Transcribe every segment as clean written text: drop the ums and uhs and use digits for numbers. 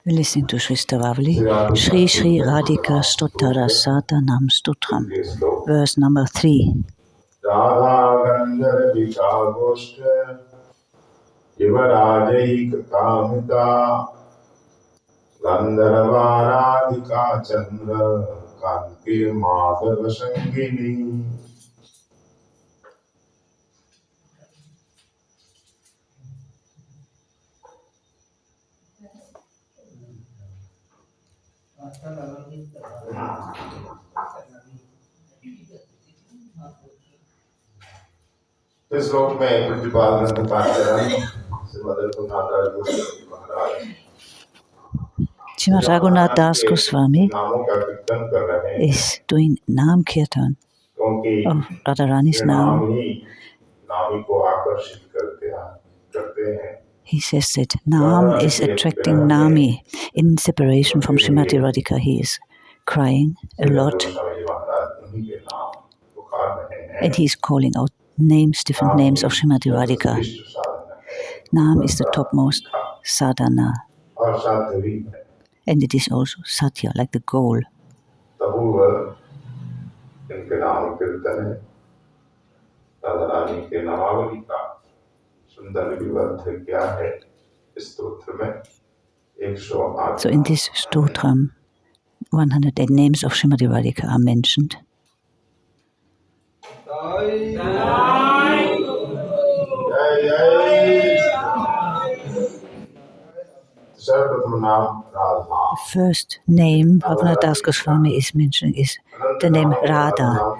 We listen to Sri Stavavali, Sri Sri Radhika Aṣṭottara-Śata-Nāma-Stotraṁ, verse number 3. Radha Gāndharvikā goṣṭha-yuva-rājaika-kāmitā Gāndharvā-Rādhikā candra-kāntir mādhava-saṅginī. इस श्लोक में प्रतिपादन Srimad Raghunath Das Goswami is doing Nam Kirtan of Radharani's name. He says that Nam is attracting Nami. In separation from Srimati Radhika, he is crying a lot. And he is calling out names, different names of Srimati Radhika. Nam is the topmost sadhana. And it is also satya, like the goal. So in this Stotraṁ, 108 names of Srimati Radhika are mentioned. The first name Raghunath Das Goswami is mentioning is the name Radha.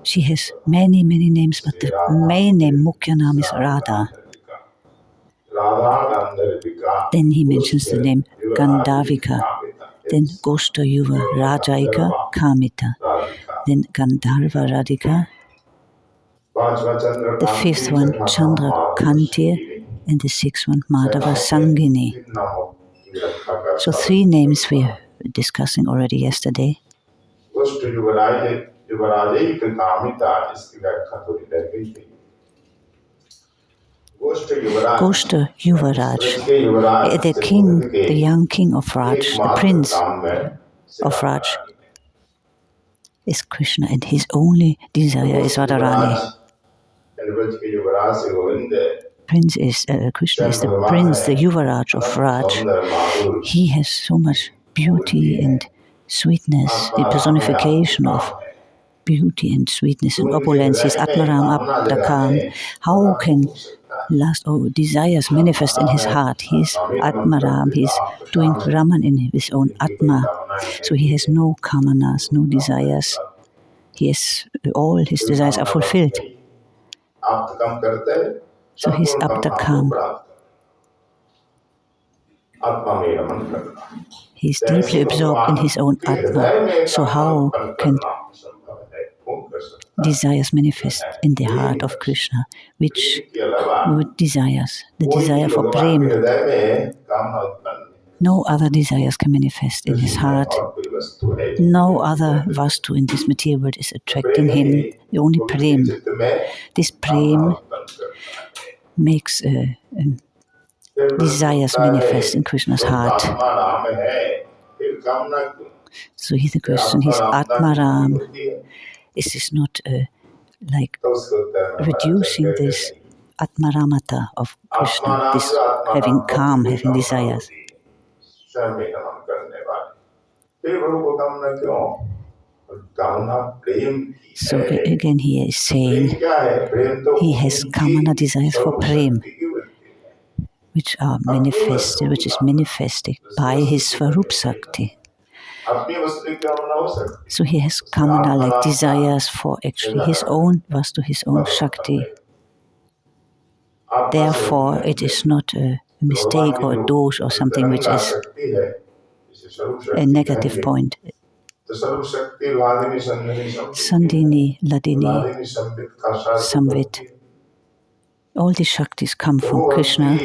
She has many, many names, but the main name, Mukhya name, is Radha. Then he mentions the name Gāndharvikā, then goṣṭha-yuva-rājaika-kāmitā, then Gāndharvā-Radhikā, the fifth one candra-kāntir, and the sixth one mādhava-saṅginī. So 3 names we were discussing already yesterday. Goṣṭha-yuva-rāja, the king, the young king of Raj, the prince of Raj, is Krishna, and his only desire is Radharani. Prince is Krishna is the prince, the Yuvaraj of Raj. He has so much beauty and sweetness, the personification of beauty and sweetness and opulence. He is Atmaram, Abdakam. How can lust or desires manifest in his heart? He is Atmaram. He is doing Raman in his own Atma. So he has no kamanas, no desires. He has all his desires are fulfilled. So he's Abdakam. He's deeply absorbed in his own Atma. So how can desires manifest in the heart of Krishna? Which desires? The desire for prem. No other desires can manifest in his heart. No other vastu in this material world is attracting him. The only prem. This prem makes desires manifest in Krishna's heart. So here's the question, he's Atmaram. Is this not like reducing this Atmaramata of Krishna, this having calm, having desires? So again here is saying he has kamana desires for prem, which are manifested, which is manifested by his Swarup Sakti. So he has kamana, like desires for actually his own vastu, his own Shakti. Therefore, it is not a mistake or a dosh or something which is a negative point. Sandhini, Ladini, Samvit. All these Shaktis come from Krishna.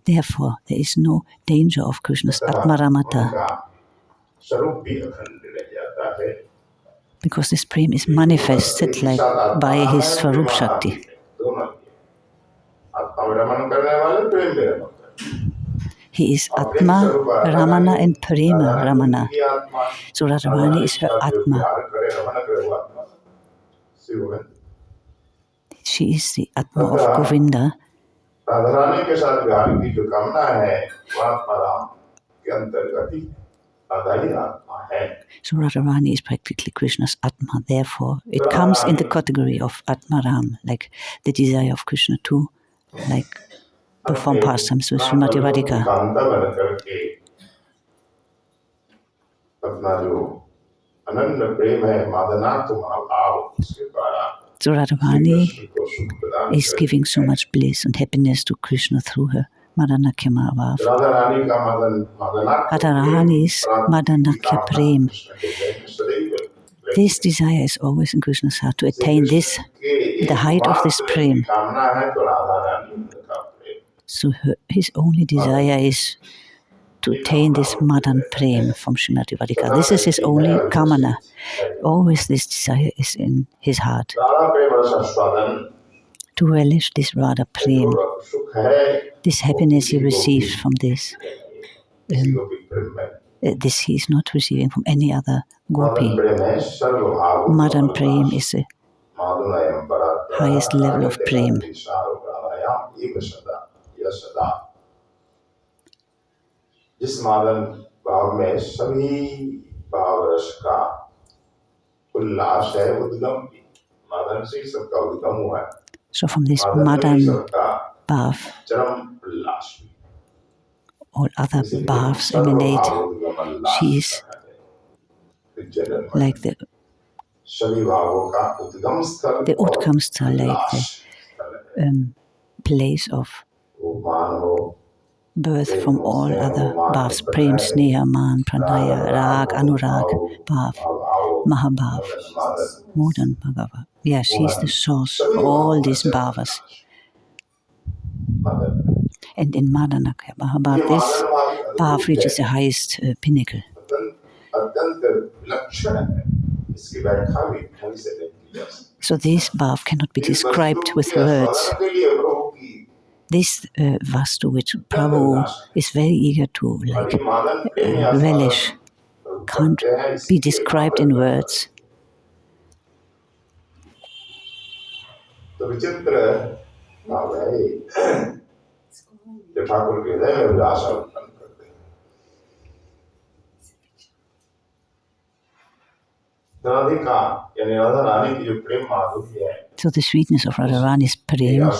Therefore, there is no danger of Krishna's Atmaramata. Because this prem is manifested like by his Swarup Shakti. He is Atma Ramana and Prema Ramana. So Radharani is her Atma. She is the Atma of Govinda. So Radharani is practically Krishna's Atma. Therefore, it comes in the category of Atmaram, like the desire of Krishna to, like, perform pastimes with Srimati Radhika. So Radharani is giving so much bliss and happiness to Krishna through her Madhanakya Mahavav. Radharani's Madhanakya Prem. This desire is always in Krishna's heart, to attain this, the height of this Prem. So his only desire is to attain this Madan Prem from Srimati Radhika. This is his only kamana. Always this desire is in his heart. To relish this Radha Prem, this happiness he receives from this. This he is not receiving from any other gopi. Madan Prem is the highest level of Prem. जिस मादन भाव में सभी भाव रस का उल्लास है, उद्गम भी मादन से ही सबका उद्गम हुआ है. So from this Madan bhav, all other bhavs emanate. She is like the Utkamstha, like the place of birth from all other bhavs, Prem, Sneha, Man, Pranaya, Rag, Anurag, Bhav, Mahabhav, more than Bhagava. Yeah, she's the source of all these bhavas. And in Madhanakya Mahabhav, this bhav reaches the highest pinnacle. So this bhav cannot be described with words. This vastu, which Prabhu is very eager to relish, can't be described in words. So the sweetness of Radharani's prem,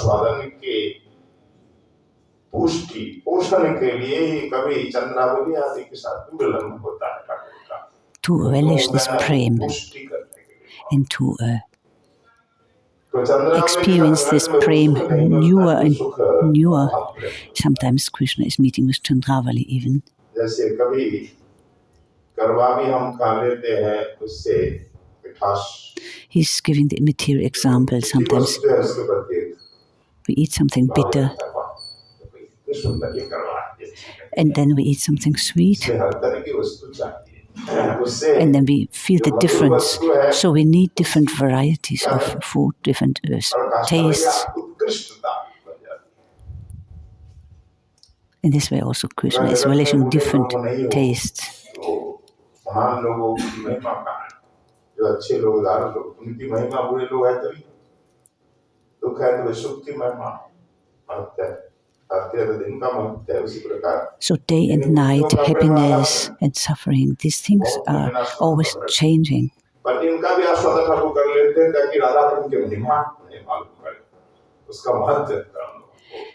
to relish this prem and to experience this prem newer and newer. Sometimes Krishna is meeting with Chandravali even. He's giving the material example. Sometimes we eat something bitter and then we eat something sweet, and then we feel the difference. So we need different varieties of food, different tastes. In this way also Krishna is relishing different tastes. So day and night, happiness and suffering, these things are always changing.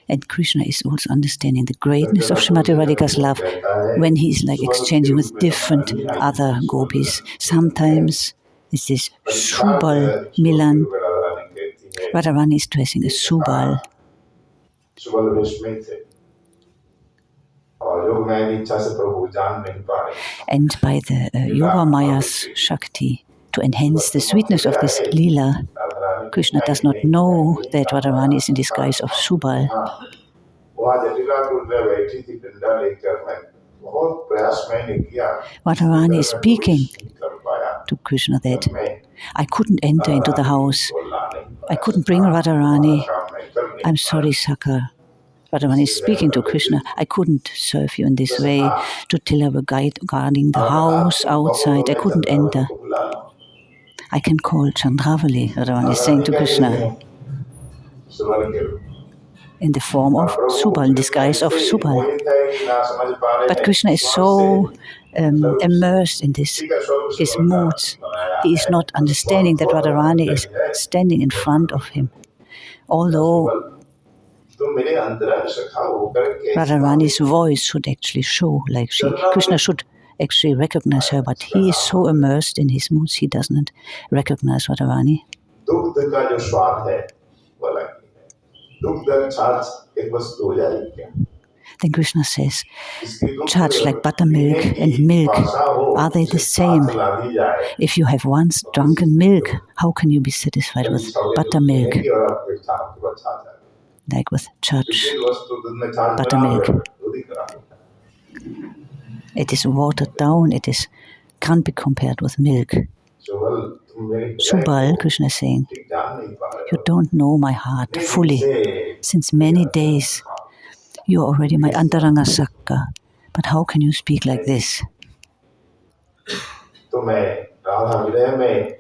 And Krishna is also understanding the greatness of Srimati Radhika's love when he's exchanging with different other gopis. Sometimes it's this Subal Milan. Radharani is dressing as Subal. And by the Yoga Maya's Shakti, to enhance the sweetness of this Leela, Krishna does not know that Radharani is in disguise of Subal. Radharani is speaking to Krishna that I couldn't enter into the house. I couldn't bring Radharani. I'm sorry, Sakar. Radharani is speaking to Krishna. I couldn't serve you in this way. To till I were guarding the house outside, I couldn't enter. I can call Chandravali, Radharani is saying to Krishna, in the form of Subal, in disguise of Subal. But Krishna is so immersed in his moods. He is not understanding that Radharani is standing in front of him. Although Radharani's voice should actually show, like Krishna should actually recognize her, but he is so immersed in his moods, he doesn't recognize Radharani. Then Krishna says, charge like buttermilk and milk, are they the same? If you have once drunken milk, how can you be satisfied with buttermilk? Like with charge buttermilk. It is watered down, can't be compared with milk. Subal, Krishna is saying, you don't know my heart fully. Since many days, you are already my antaranga sakka. But how can you speak like this?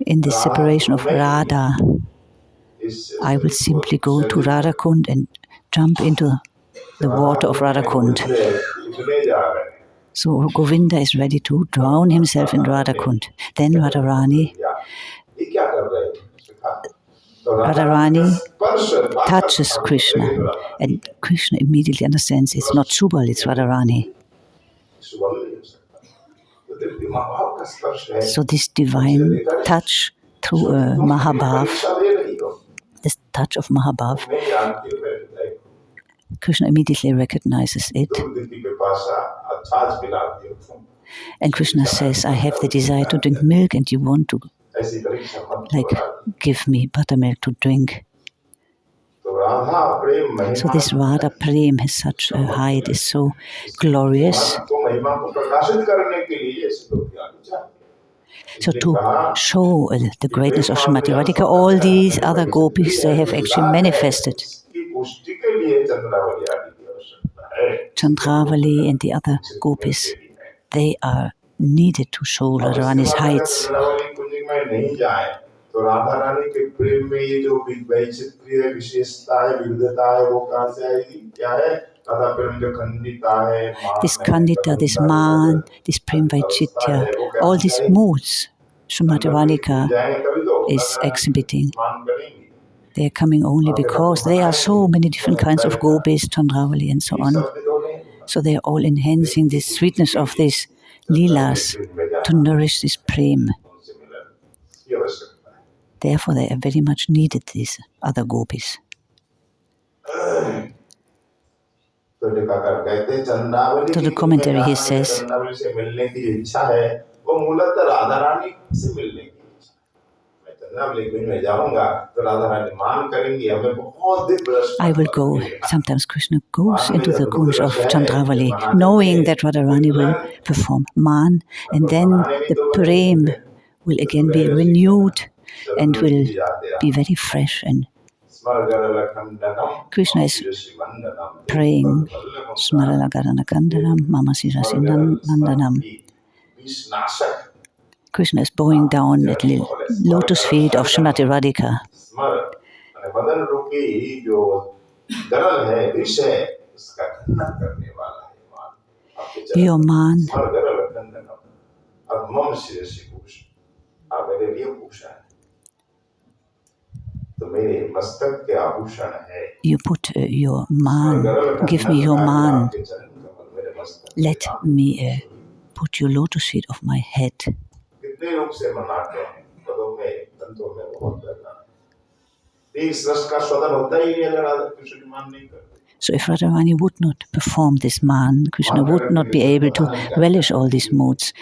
In this separation of Radha, I will simply go to Radha Kund and jump into the water of Radha Kund. So Govinda is ready to drown himself in Radha Kund. Then Radharani touches Krishna, and Krishna immediately understands it's not Subal, it's Radharani. So this divine touch through Mahabhav, this touch of Mahabhav, Krishna immediately recognizes it. And Krishna says, I have the desire to drink milk and you want to give me buttermilk to drink. So this Radha Prem has such a height, is so glorious. So to show the greatness of Srimati Radhika, all these other gopis, they have actually manifested. Chandravali and the other gopis, they are needed to show Radharani's heights. This Kandita, this Man, this Prem Vaichitya, all these moods Srimati Radhika is exhibiting. They are coming only because there are so many different kinds of gopis, Chandravali and so on. So they are all enhancing the sweetness of these leelas to nourish this prem. Therefore they are very much needed, these other gopis. To the commentary he says, I will go. Sometimes Krishna goes into the kunj of Chandravali, knowing that Radharani will perform Man, and then the prem will again be renewed and will be very fresh. And Krishna is praying, Smaralagaranakandhanam, Mama Sirasi Nandanam. Krishna is bowing down at the lotus feet of Srimati Radhika. Your man, you put your man, give me your man. Let me put your lotus feet of my head. So if Radharani would not perform this Man, Krishna would not be able to relish all these moods.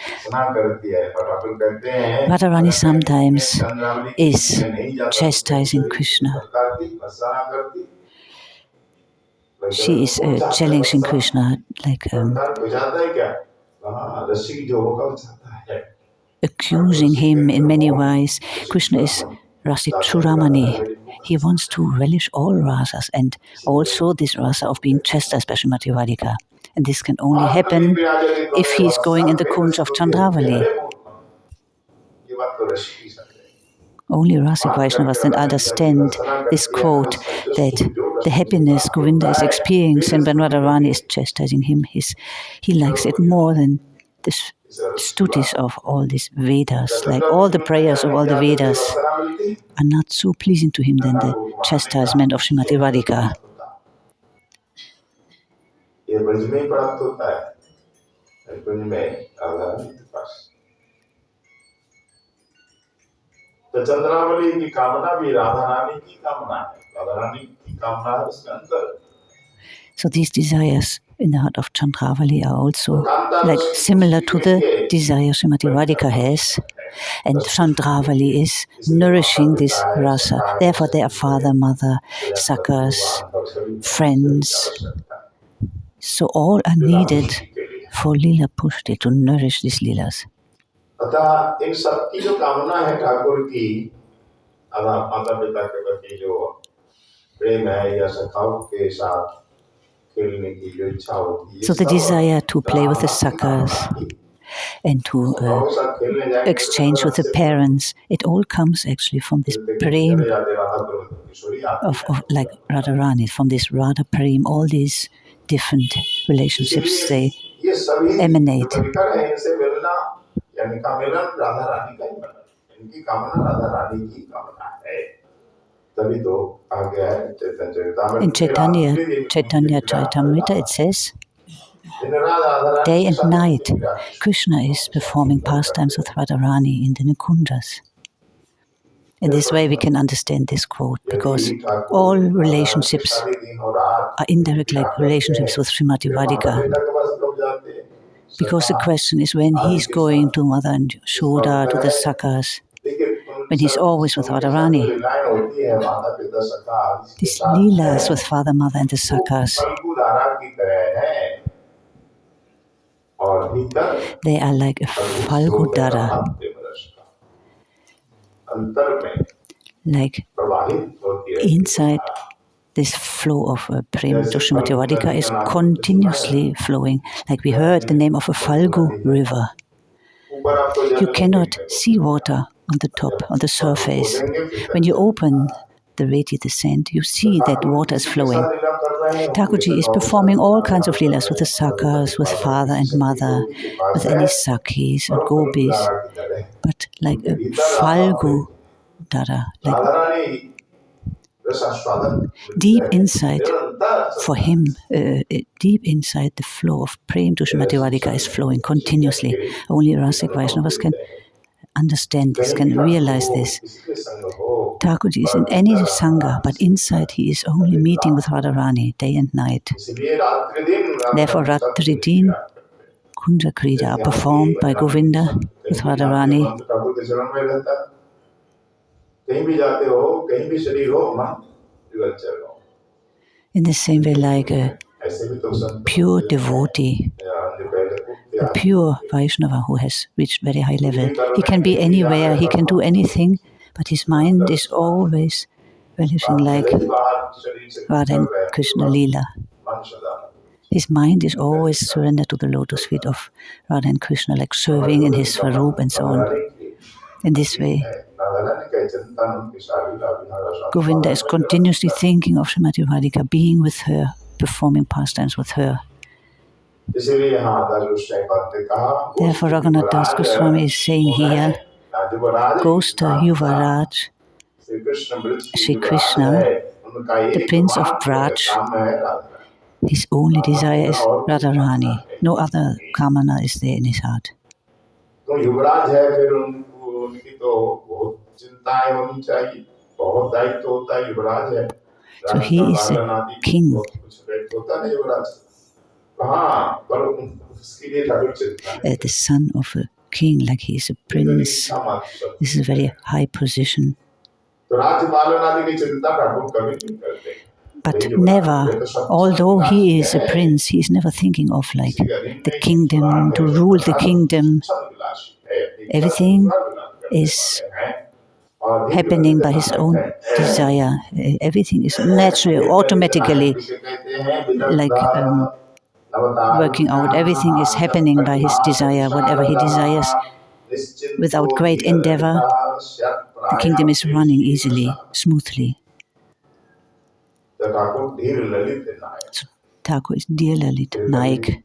Radharani sometimes is chastising Krishna. She is challenging Krishna, like accusing him in many ways. Krishna is Rasik Chudamani. He wants to relish all rasas and also this rasa of being chastised by Srimati Radhika. And this can only happen if he is going in the kunj of Chandravali. Only Rasik Vaishnavas then understand this quote that the happiness Govinda is experiencing when Radharani is chastising him, he likes it more than the stutis of all these Vedas. Like all the prayers of all the Vedas are not so pleasing to him than the chastisement of Srimati Radhika. तो चंद्रावली की कामना भी राधा रानी की कामना है, राधा रानी की कामना है उसके अंदर. So these desires in the heart of Chandravali are also like similar to the desire Srimati Radhika has, and Chandravali is nourishing this rasa. Therefore, they are father, mother, sakhas, friends. So all are needed for Leela Pushti to nourish these Leelas. अतः इन सब की जो कामना है ठाकुर की, माता पिता के प्रति जो प्रेम है या सखाओं के साथ खेलने की जो इच्छा होती है, so the desire to play with the sakhas and to exchange with the parents, it all comes actually from this prem of like Radharani, from this Radha prem. All these different relationships, they emanate. In Chaitanya Charitamrita it says, day and night Krishna is performing pastimes with Radharani in the Nikunjas. In this way we can understand this quote, because all relationships are indirect like relationships with Srimati Radhika. Because the question is when he's going to Mother and Yashoda, to the Sakhas, when he's always with Radharani. These Leelas with Father, Mother and the Sakhas, they are like a Falgudara, like inside this flow of prem to Srimati Radhika is continuously flowing. Like we heard the name of a Falgu river. You cannot see water on the top, on the surface. When you open the Reti, the sand, you see that water is flowing. Thakurji is performing all kinds of leelas with the sakhas, with father and mother, with any sakhis or gopis. But like a Falgu Dara, like deep inside, for him, deep inside the flow of prem to Srimati Radhika is flowing continuously. Only Rasik Vaishnavas can understand this, can realize this. Thakurji is in any sangha, but inside he is only meeting with Radharani day and night. Therefore, Ratri Din, Kunja Krida are performed by Govinda with Radharani. In the same way, like a pure devotee, a pure Vaishnava who has reached very high level, he can be anywhere, he can do anything, but his mind is always relishing like Radha and Krishna Leela. His mind is always surrendered to the lotus feet of Radha and Krishna, like serving in his Swarup and so on. In this way, Govinda is continuously thinking of Srimati Radhika, being with her, performing pastimes with her. Therefore, Raghunath Das Goswami is saying here, goṣṭha-yuva-rājaika, Sri Krishna, the Prince of Vraja, his only desire is Radharani. No other kamana is there in his heart. So he is a king. The son of a king, like he is a prince. This is a very high position. But never, although he is a prince, he is never thinking of like the kingdom, to rule the kingdom. Everything is happening by his own desire. Everything is naturally, automatically, like working out. Everything is happening by his desire, whatever he desires. Without great endeavor, the kingdom is running easily, smoothly. So Thakur is Dear Lalit Naik.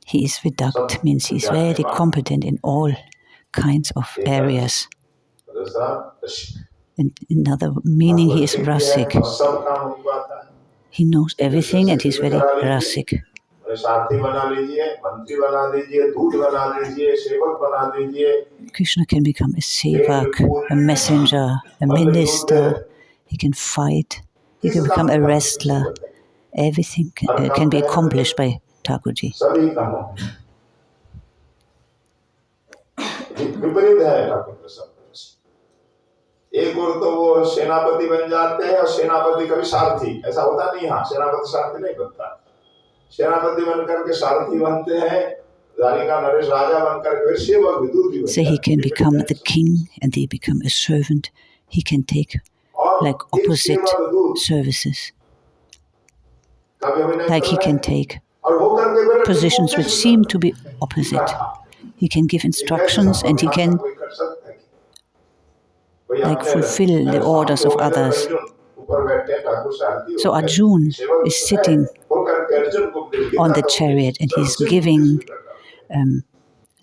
He is Vidakt, means he is very competent in all kinds of areas. And another meaning, he is Rasik. He knows everything and he is very Rasik. Krishna can become a sevak, a messenger, a minister. He can fight. He can become a wrestler. Everything can be accomplished by Thakurji. एक और तो वो सेनापति बन जाते हैं और सेनापति कभी सारथी, ऐसा होता नहीं। हाँ, सेनापति सारथी नहीं बनता। सेनापति बनकर के सारथी बनते हैं, राधिका नरेश राजा बनकर के सेवक विदुर भी बनते हैं। So he can become the king and he become a servant. He can take like opposite services. Like he can take positions which seem to be opposite. He can give instructions and he can like fulfill the orders of others. So Arjun is sitting on the chariot and he's giving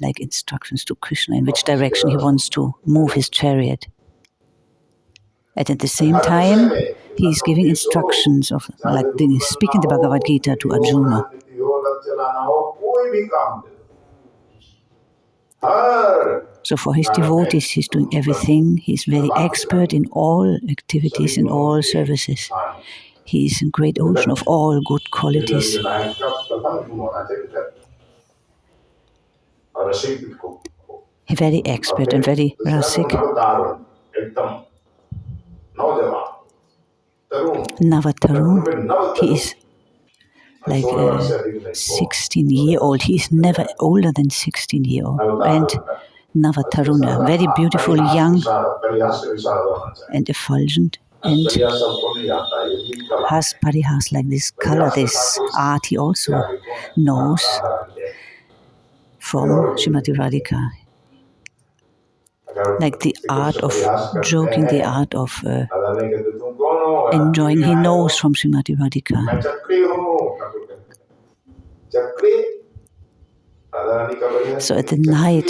like instructions to Krishna in which direction he wants to move his chariot. And at the same time, he is giving instructions of like speaking the Bhagavad Gita to Arjuna. So for his devotees, he's doing everything. He's very expert in all activities, in all services. He is a great ocean of all good qualities. He's very expert and very rasik. Navatarun, he is like 16-year-old. He is never older than 16-year-old. And Navataruna, very beautiful, young and effulgent, and has parihas like this color, this art he also knows from Srimati Radhika. Like the art of joking, the art of enjoying, he knows from Srimati Radhika. So at the night,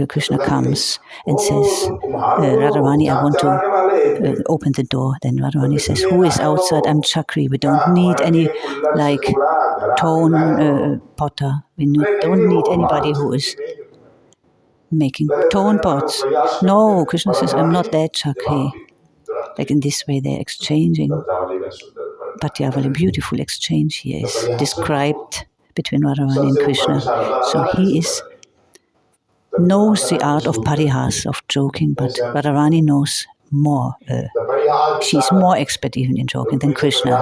Krishna comes and says, Radharani, I want to open the door. Then Radharani says, who is outside? I'm Chakri. We don't need any like tone potter. We don't need anybody who is making tone pots. No, Krishna says, I'm not that Chakri. Like in this way they're exchanging. Bhatyavali, beautiful exchange here is described between Radharani and Krishna. So he knows the art of parihas, of joking, but Radharani knows more. She's more expert even in joking than Krishna.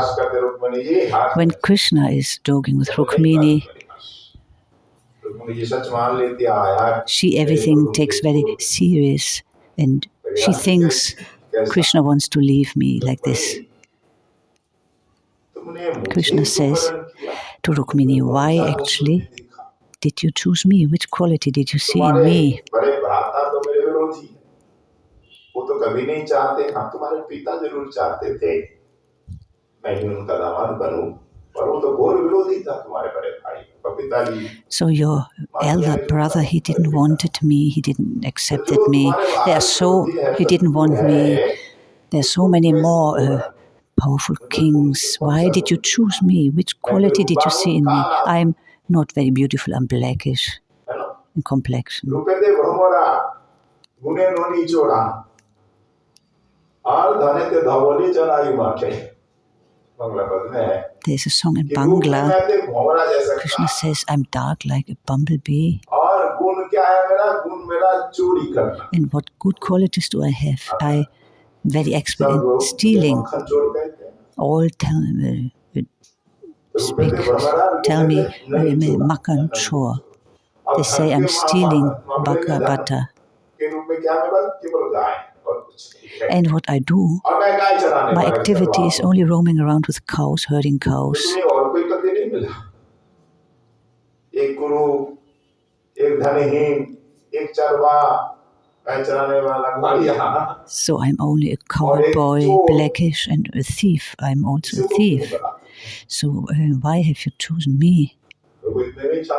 When Krishna is joking with Rukmini, she everything takes very serious and she thinks Krishna wants to leave me like this. Krishna says to Rukmini, why actually did you choose me? Which quality did you see in me? So your elder brother, he didn't wanted me, he didn't accepted me. He didn't want me. There are so many more powerful kings. Why did you choose me? Which quality did you see in me? I'm not very beautiful. I'm blackish in complexion. There's a song in Bangla. Krishna says, I'm dark like a bumblebee. And what good qualities do I have? I'm very expert in stealing. All tell me, makan chor. They say I'm stealing butter. And what I do, my activity is only roaming around with cows, herding cows. So I'm only a cowboy, blackish, and a thief. I'm also a thief. So why have you chosen me? So there's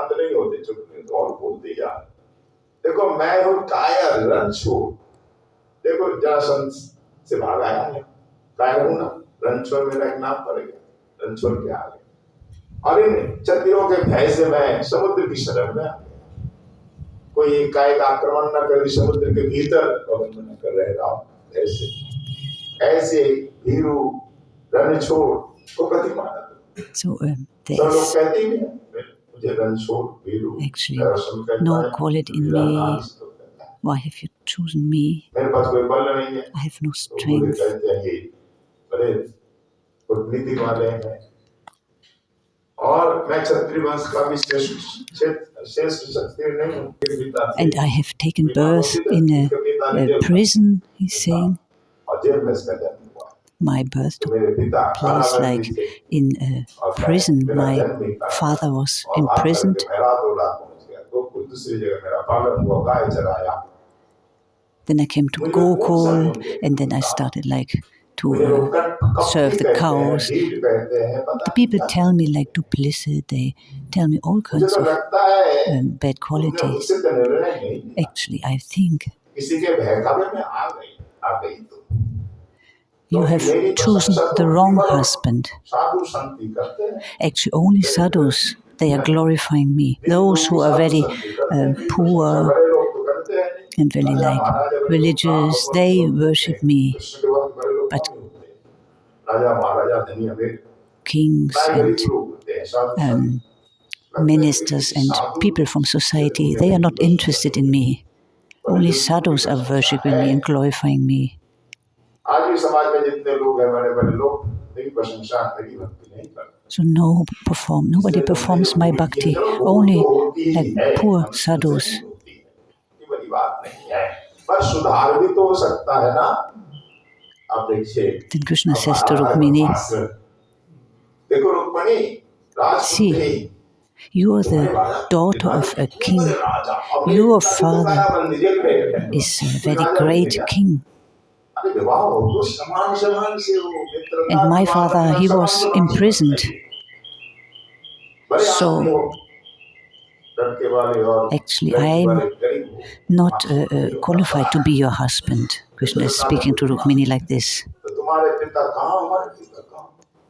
actually no quality in me. Why have you chosen me? I have no strength. And I have taken birth in a prison, he's saying. My birth took place like in a prison. My father was imprisoned. Then I came to Gokul, and then I started like to serve the cows. The people tell me like duplicit, they tell me all kinds of bad qualities. Actually, I think you have chosen the wrong husband. Actually, only sadhus, they are glorifying me. Those who are very poor and very like religious, they worship me. But kings and ministers and people from society, they are not interested in me. Only sadhus are worshipping me and glorifying me. So nobody performs my bhakti, only like poor sadhus. Then Krishna says to Rukmini, see, you are the daughter of a king. Your father is a very great king. And my father, he was imprisoned. So, actually, I'm not qualified to be your husband. Krishna is speaking to Rukmini like this.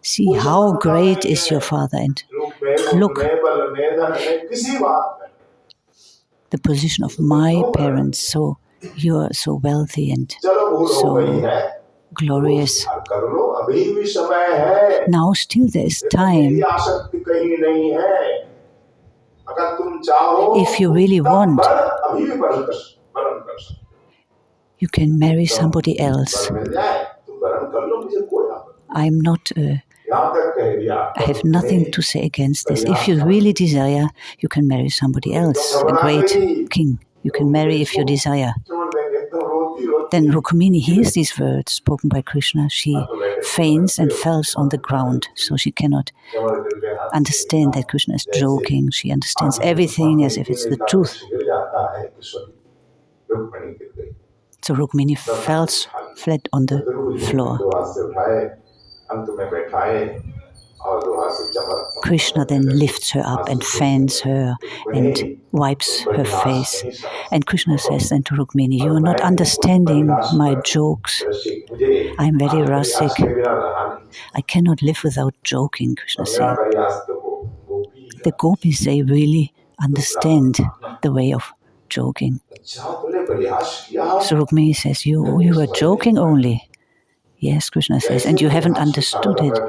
See how great is your father, and look, the position of my parents. So you are so wealthy and so glorious. Now still there is time. If you really want, you can marry somebody else. I'm not, I have nothing to say against this. If you really desire, you can marry somebody else, a great king. You can marry if you desire. Then Rukmini hears these words spoken by Krishna. She faints and falls on the ground, so she cannot understand that Krishna is joking. She understands everything as if it's the truth. So Rukmini falls flat on the floor. Krishna then lifts her up and fans her and wipes her face. And Krishna says then to Rukmini, you are not understanding my jokes. I am very rasic. I cannot live without joking, Krishna says. The gopis, they really understand the way of joking. So Rukmini says, you were joking only. Yes, Krishna says, and you haven't understood it.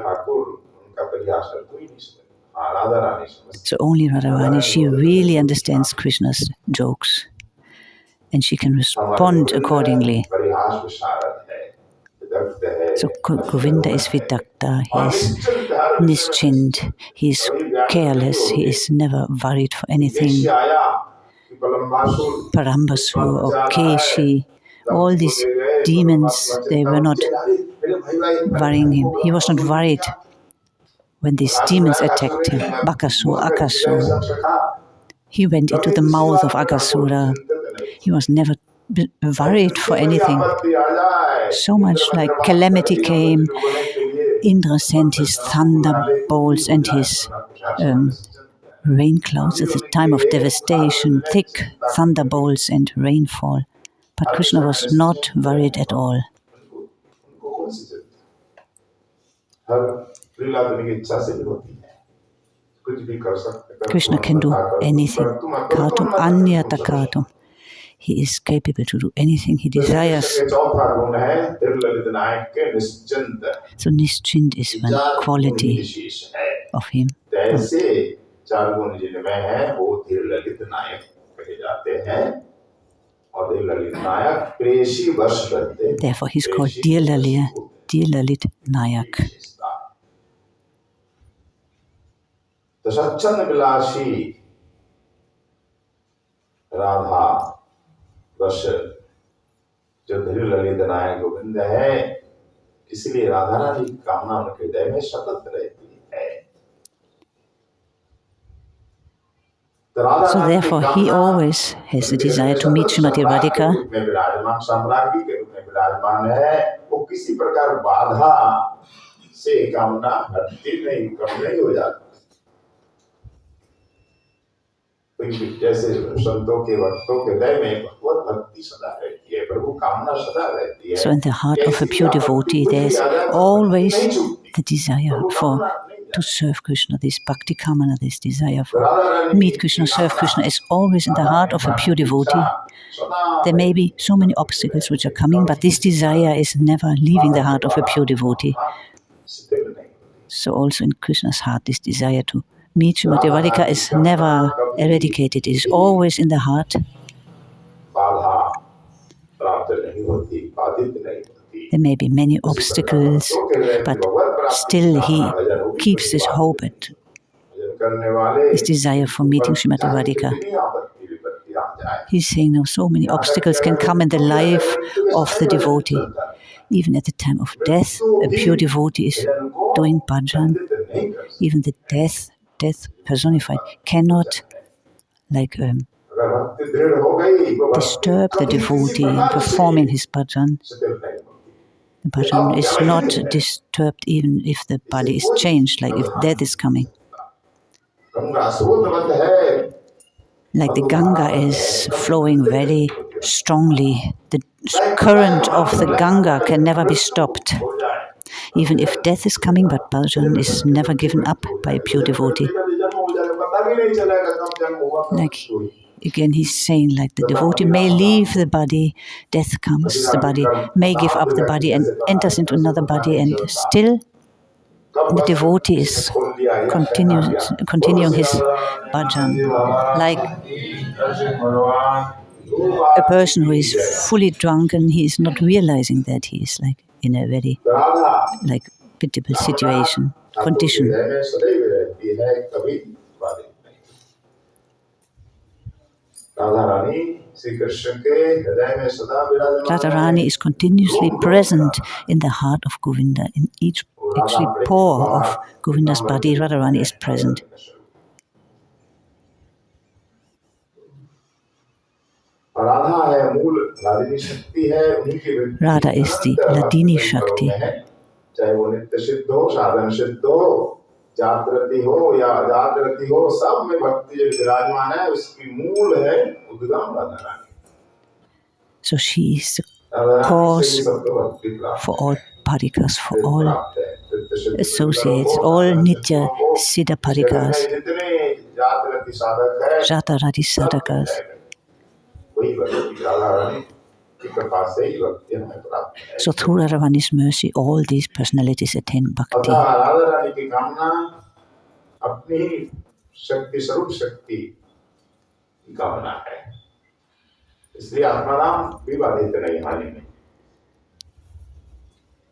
So only Radharani, she really understands Krishna's jokes. And she can respond accordingly. So Govinda is Vidakta, he is Nischint, he is careless, he is never worried for anything. Parambasur or Keshi, all these demons, they were not worrying him. He was not worried when these demons attacked him. Bakasur, Akasur. He went into the mouth of Agasura. He was never worried for anything. So much like calamity came. Indra sent his thunderbolts and his rain clouds at the time of devastation, thick thunderbolts and rainfall. But Krishna was not worried at all. Krishna can do anything. Kartum anyata kartum. He is capable to do anything he desires. So Nischint is one quality of him. Therefore he is called Dear Lalit, Dear Lalit Nayak. तो सच्चंद विलासी राधा बस जो धीर ललित नायक गोविंद है, इसलिए राधा रानी की कामना उनके हृदय में सतत रहती है. So therefore he always has the desire to meet Srimati Radhika. सम्राज्ञी के रूप में विराजमान है, वो किसी प्रकार बाधा से कामना हटती नहीं, कम नहीं हो जाती. जैसे संतों के भक्तों के हृदय में भगवत भक्ति सदा रहती है, प्रभु कामना सदा रहती है. So in the heart of a pure devotee there is always the desire to serve Krishna, this bhakti kamana, this desire for meet Krishna, serve Krishna is always in the heart of a pure devotee. There may be so many obstacles which are coming, but this desire is never leaving the heart of a pure devotee. So also in Krishna's heart, this desire to meet Srimati Radhika is never eradicated. It is always in the heart. There may be many obstacles, but still he keeps this hope and his desire for meeting Srimati Radhika. He's saying now so many obstacles can come in the life of the devotee. Even at the time of death, a pure devotee is doing bhajan. Even the death personified cannot disturb the devotee in performing his bhajan. The bhajan is not disturbed even if the body is changed, like if death is coming. Like the Ganga is flowing very strongly. The current of the Ganga can never be stopped. Even if death is coming, but bhajan is never given up by a pure devotee. Like, again, he's saying, like, the devotee may leave the body, death comes, the body may give up the body and enters into another body, and still the devotee is continuing his bhajan. Like a person who is fully drunken, he is not realizing that he is like in a very pitiable condition. Radharani is continuously present in the heart of Govinda. In each actually pore of Govinda's body, Radharani is present. Radha is the Ladini Shakti. So she is the cause for all parikas, for all associates, all Nitya Siddha parikas, Jata Radhi Sadhakas. So through Radharani's mercy, all these personalities attain bhakti.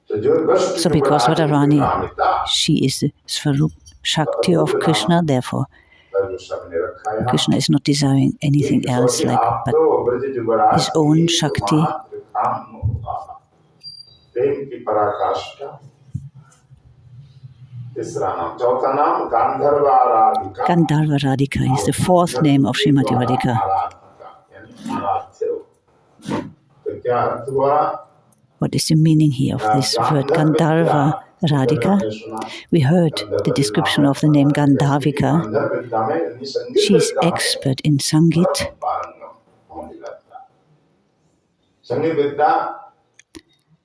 So because Radharani, she is the Svarup Shakti of Krishna, therefore Krishna is not desiring anything else but his own Shakti. Gāndharvā-Radhika is the fourth name of Srimati Radhika. What is the meaning here of this word Gāndharvā-Radhika? We heard the description of the name Gāndharvikā. She is expert in Sangit.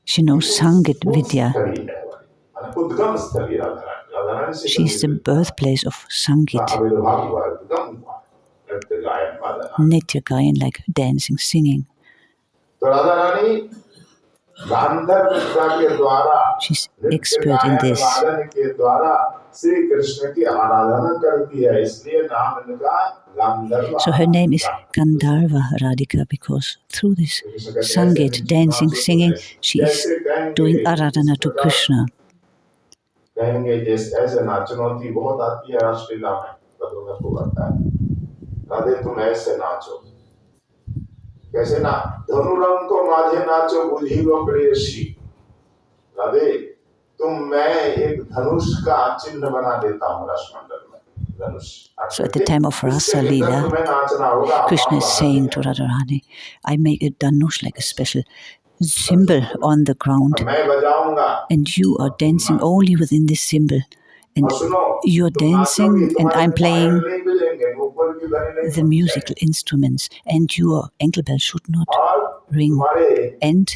She knows Sangit Vidya. She is the birthplace of Sangit. Nitya Gayan, like dancing, singing. She's expert in this. So her name is Gāndharvā-Radhika because through this Sangit, dancing, singing, she is doing Aradhana to Krishna. Radhe तुम ऐसे नाचो कैसे ना धनुरंग को माझे नाचो बुझी लो प्रेयसी राधे तुम मैं एक धनुष का चिन्ह बना देता हूँ रसमंडल में धनुष. So at the time of Rasa Leela, Krishna is saying to Radharani, I make a dhanush like a special symbol on the ground, and you are dancing only within this symbol, and you are dancing and I'm playing the musical instruments, and your ankle bell should not ring, and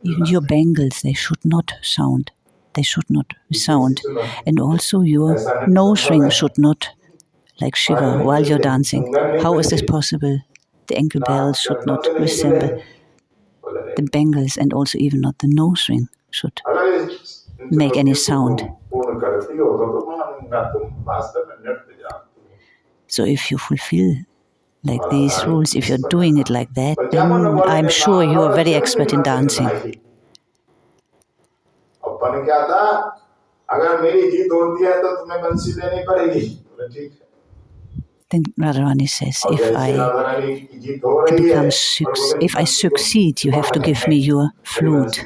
even your bangles, they should not sound. They should not sound. And also your nose ring should not, like Shiva, while you're dancing. How is this possible? The ankle bells should not resemble the bangles, and also even not the nose ring should make any sound. So if you fulfill like these rules, if you're doing it like that, then I'm sure you are very expert in dancing. Then Radharani says, if I succeed, you have to give me your flute.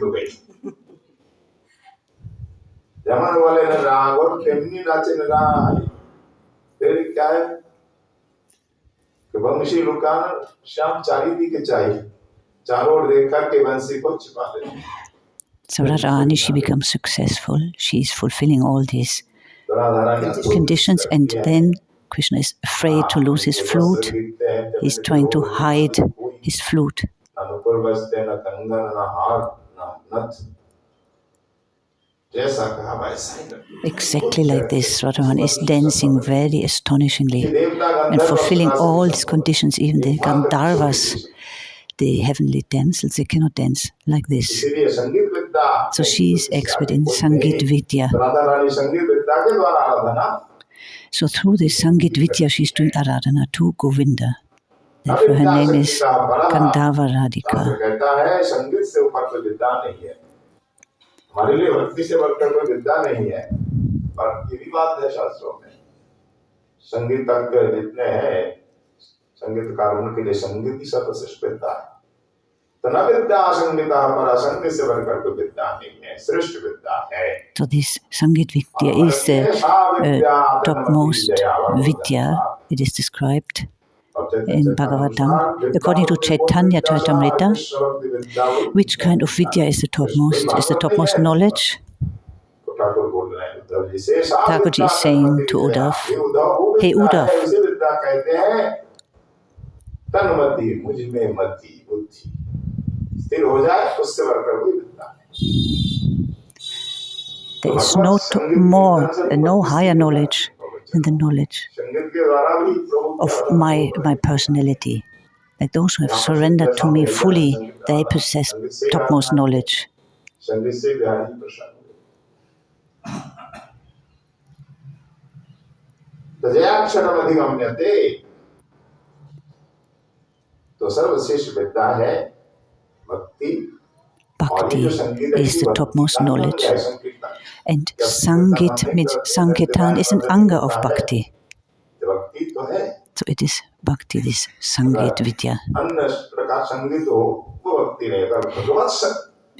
So Radharani, she becomes successful. She is fulfilling all these conditions, and then Krishna is afraid to lose his flute. He's trying to hide his flute. Exactly like this, Radharani is dancing very astonishingly and fulfilling all these conditions. Even the Gandharvas, the heavenly damsels, they cannot dance like this. So she is expert in Sangit Vidya. So through this Sangit Vidya, she is doing Aradhana to Govinda. Therefore her name is Gāndharvā-Radhika. हमारे लिए भक्ति से बढ़कर कोई विद्या नहीं है, पर ये भी बात है शास्त्रों में. संगीतज्ञ जितने हैं, संगीतकार, उनके लिए संगीत ही सर्वश्रेष्ठ विद्या है. तो न विद्या संगीता पर संगीत से बढ़कर कोई विद्या नहीं है, श्रेष्ठ विद्या है. So this Sangit Vidya is the topmost Vidya. It is described in Bhagavatam, according to Chaitanya Charitamrita. Which kind of Vidya is the topmost? Is the topmost knowledge? Thakurji is saying to Uddhav, hey Uddhav, there is no higher knowledge than the knowledge of my personality. Like those who have surrendered to me fully, they possess topmost knowledge. तो सर्वश्रेष्ठ विद्या है भक्ति. Bhakti is the topmost knowledge, and Sangit means Sankirtan is an anga of Bhakti. So it is Bhakti, this Sangit Vidya.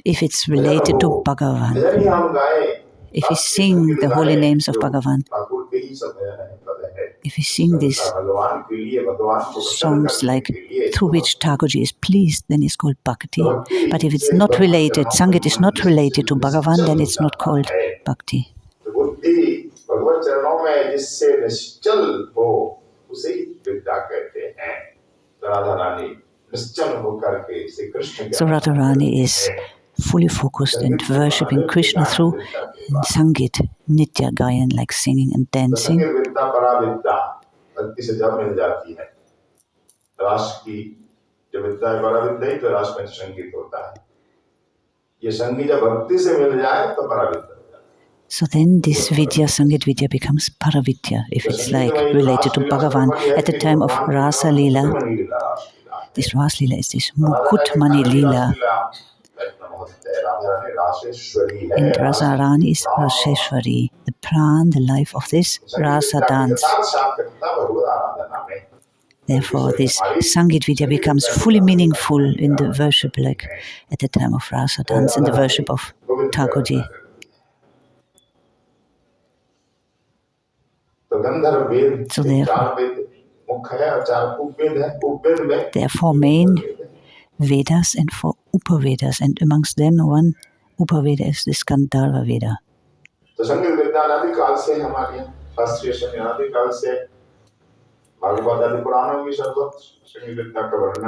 If it's related to Bhagavan, if we sing the holy names of Bhagavan, if we sing these songs like through which Thakurji is pleased, then it's called Bhakti. But if it's not related, Sangit is not related to Bhagavan, then it's not called Bhakti. So Radharani is fully focused and worshipping Krishna through Sangit, Nitya Gayan, like singing and dancing. So then this Vidya, Sangit Vidya becomes Paravidya, if it's like related to Bhagavan. At the time of Rasa Lila, this Rasa Lila is this Mukut Mani Lila. And Radharani is Rasheshwari, the pran, the life of this Rasa dance. Therefore, this Sangit Vidya becomes fully meaningful in the worship, like at the time of Rasa dance, in the worship of Thakurji. So there are four main Vedas and four Upavedas, and amongst them one Upaveda is this Gandharva Veda.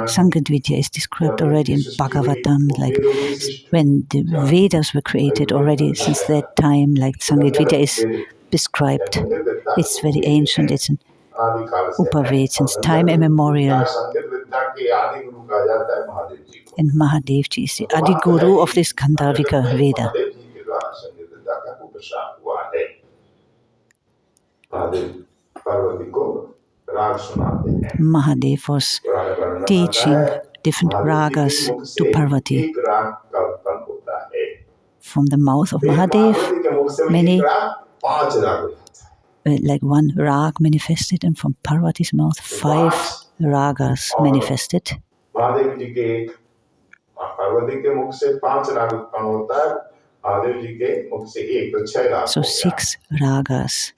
Sangit Vidya is described already in Bhagavatam, like when the Vedas were created already since that time, like Sangit Vidya is described. It's very ancient, it's an Upaveda since time immemorial. And Mahadevji is the Adi Guru of this Gandharvikā Veda. Mahadev was teaching different ragas to Parvati. From the mouth of Mahadev, many, like one rag manifested, and from Parvati's mouth, 5 ragas manifested. So 6 ragas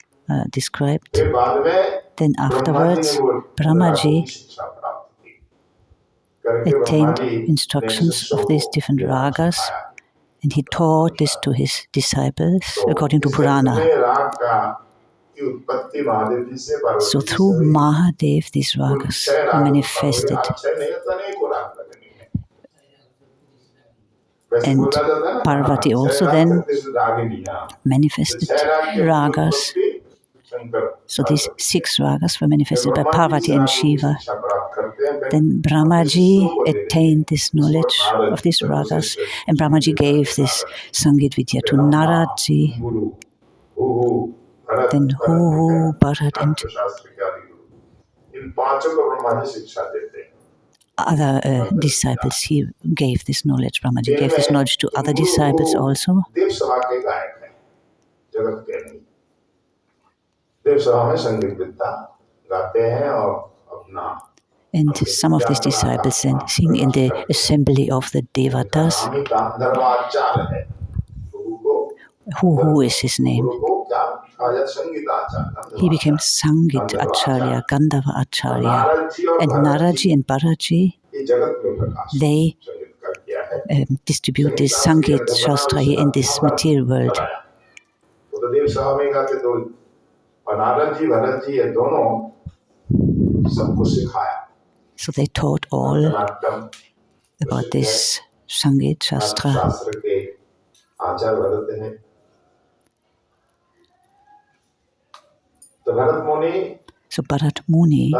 described. Then afterwards, Brahmaji attained instructions of these different ragas, and he taught this to his disciples according to Purana. So through Mahadev, these ragas are manifested. And Parvati also then manifested ragas. So these 6 ragas were manifested by Parvati and Shiva. Then Brahmaji attained this knowledge of these ragas, and Brahmaji gave this Sangit Vidya to Naradji, then Hu, Bharat, and other disciples. He gave this knowledge, Brahmaji gave this knowledge to other disciples also. And some of these disciples then sing in the assembly of the Devatas. Who is his name? He became Sangit Acharya, Gandharva Acharya. And Naraji and Bharaji, they distribute this Sangit Shastra in this material world. So they taught all about this Sangit Shastra. So Bharat Muni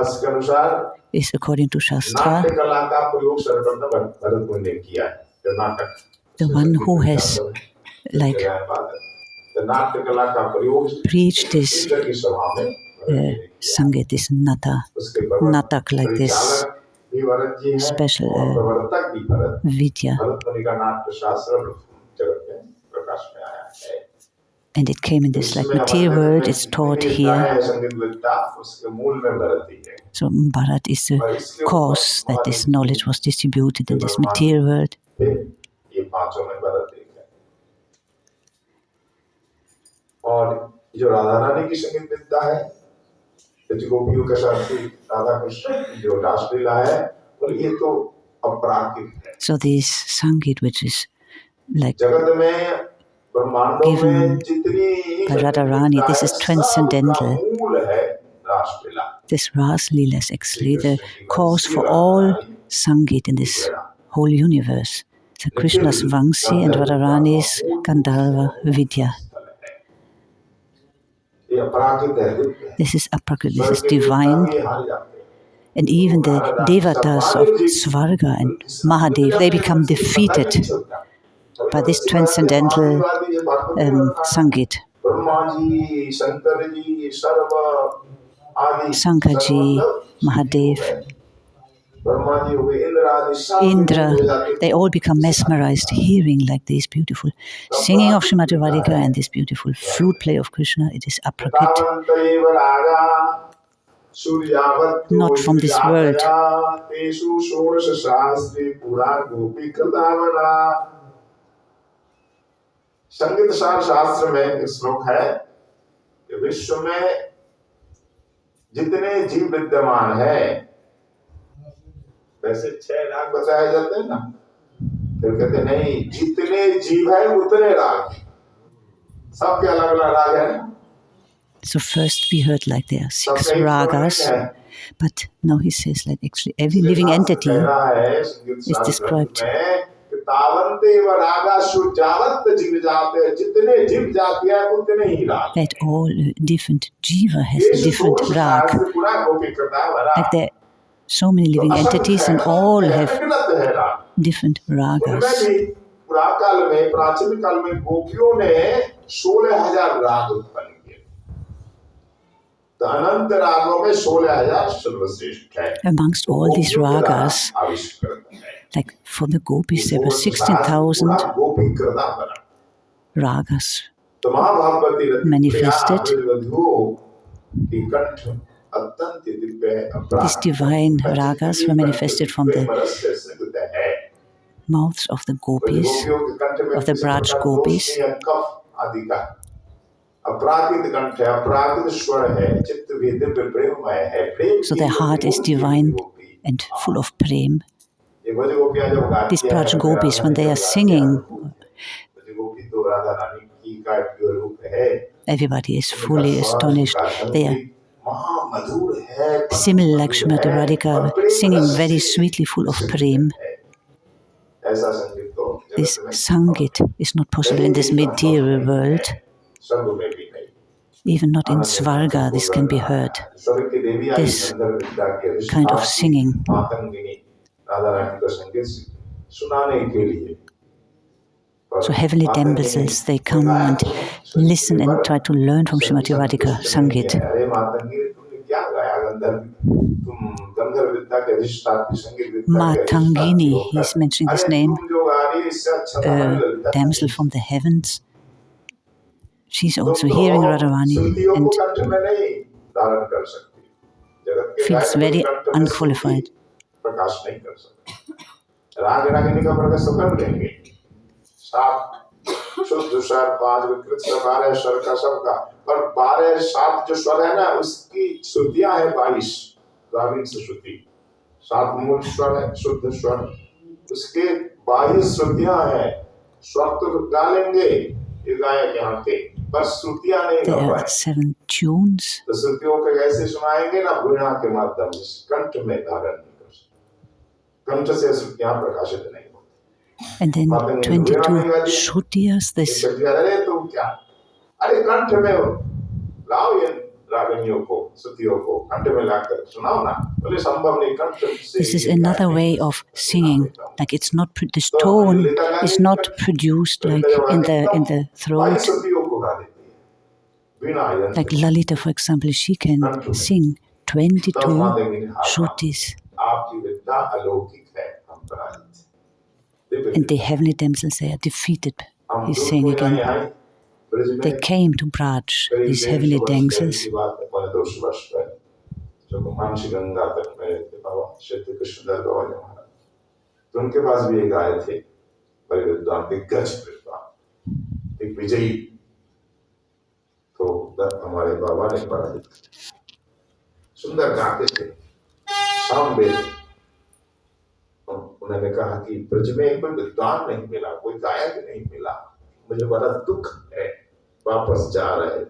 is, according to Shastra, the one who has preached this Sangit, this Natak, like this special vidya. And it came in this like material world, it's taught here. So Bharat is the cause that this knowledge was distributed in this material world. So this Sangeet, which is like given by Radharani, this is transcendental. This Ras Leela is actually the cause for all Sangeet in this whole universe. So Krishna's Vangsi and Radharani's Gandharva Vidya. This is aprakrit, this is divine. And even the devatas of Svarga and Mahadev, they become defeated by this transcendental Sangeet. Sankaji, Mahadev, Indra, they all become mesmerized hearing like this beautiful singing of Srimati Radhika and this beautiful flute play of Krishna. It is aprakrit, not from this world. संगीत सार शास्त्र में एक श्लोक है कि विश्व में जितने जीव विद्यमान है, वैसे 6 राग बताए जाते हैं ना, फिर कहते नहीं, जितने जीव है उतने राग, सबके अलग अलग राग है. So first we heard like there are 6 ragas, but now he says like actually every living entity is described. That all different jiva has a different rag. Like there are so many living entities and all have different ragas. Amongst all these ragas, like for the gopis, there were 16,000 ragas manifested. These divine ragas were manifested from the mouths of the gopis, of the Braj gopis. So their heart is divine and full of prem. These Braj gopis, when they are singing, everybody is fully astonished. They are similar like Srimati Radhika, singing very sweetly, full of prem. This Sangeet is not possible in this material world. Even not in Svarga this can be heard. This kind of singing. So heavenly damsels, they come and listen and try to learn from Srimati Radhika Sangeet. Matangini, he's mentioning this name, a damsel from the heavens. She's also hearing Radharani and feels very unqualified. शुद्ध स्वर 5 विकृत स्वर 12 स्वर का सबका, पर 12 7 जो स्वर है ना, उसकी श्रुतियां है 22 श्रुति. 7 मूल स्वर है शुद्ध स्वर, उसके 22 श्रुतियां हैं. स्वर तो गा लेंगे ये गायक यहाँ के, बस श्रुतियां नहीं गा पाए. 7 tunes. तो श्रुतियों को कैसे सुनाएंगे ना, वीणा के माध्यम से कंठ में धारण नहीं कर सकते, कंठ से श्रुतियां प्रकाशित नहीं. And then 22 Shrutiyas, this. This is another way of singing. Like it's not this tone is not produced like in the throat. Like Lalita, for example, she can sing 22 Shrutis. And the heavenly damsels, they are defeated. He's saying again, they came to Braj, these heavenly damsels. उनके पास भी एक आए थे बड़े विद्वान दिग्गज विद्वान एक विजयी तो हमारे बाबा ने बड़ा सुंदर गाते थे शाम बेल उन्होंने कहा कि ब्रज में कोई विद्वान नहीं मिला कोई गायक नहीं मिला मुझे बड़ा दुख है वापस जा रहे